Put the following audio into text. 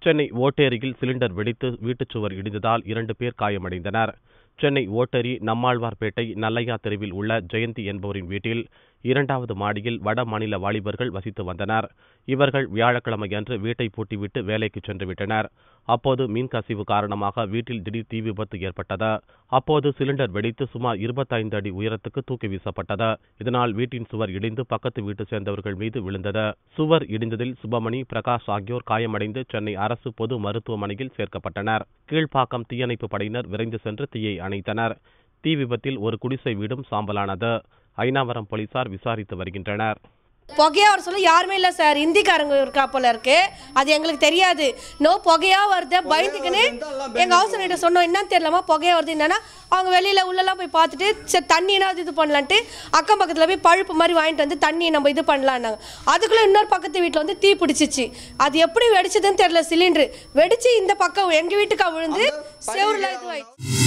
Chennai ஓட்டேரியில் cylinder வெடித்து வீட்டுச்சுவர் இடிந்ததால் 2 பேர் காயமடைந்தனர். சென்னை ஓட்டேரி நம்மாழ்வார்பேட்டை நல்லையா தெருவில் உள்ள ஜெயந்தி என்பவரின் வீட்டில் 2வது மாடியில் வட மாநில வாலிபர்கள் வசித்து வந்தனர். இவர்கள் வியாழக்கிழமை அன்று வீட்டை பூட்டிவிட்டு வேலைக்கு சென்று விட்டனர். அப்போது மின்கசிவு காரணமாக வீட்டில் திடீர் தீ விபத்து ஏற்பட்டது. அப்போது சிலிண்டர் வெடித்து சுமார் 25 அடி உயரத்துக்கு தூக்கி வீசப்பட்டது. இதனால் வீட்டின் சுவர் இடிந்து பக்கத்து வீட்டு சேர்ந்தவர்கள் மீது விழுந்தது. சுவர் இடிந்ததில் சுபமணி, பிரகாஷ் ஆகியோர் காயமடைந்து சென்னை அரசு பொது மருத்துவமனையில் சேர்க்கப்பட்டனர். கீழ்ப்பாக்கம் தீயணைப்பு படையினர் விரைந்து சென்று தீயை அணைத்தனர். தீ விபத்தில் ஒரு குடிசை வீடும் சாம்பலானது. ஐனாவரம் போலீசார் விசாரித்து வருகின்றனர். புகையா வர சொல்ல யாருமே இல்லை சார், இந்திக்காரங்க இருக்கா போல இருக்கு, அது எங்களுக்கு தெரியாது. புகையா வருது பயந்துக்குன்னு எங்க ஹவுஸ் கிட்ட சொன்னோம், என்னன்னு தெரியலமா புகையா வருது. என்னன்னா அவங்க வெளியில உள்ளெல்லாம் போய் பார்த்துட்டு சரி தண்ணினாவது இது பண்ணலான்ட்டு அக்கம் பக்கத்துல போய் பழுப்பு மாதிரி வாங்கிட்டு வந்து தண்ணி நம்ம இது பண்ணலான்னாங்க. அதுக்குள்ள இன்னொரு பக்கத்து வீட்டில் வந்து தீ பிடிச்சிச்சு. அது எப்படி வெடிச்சதுன்னு தெரியல. சிலிண்டர் வெடிச்சு இந்த பக்கம் எங்க வீட்டுக்கா விழுந்து செவருல இதுவாயிடுச்சு.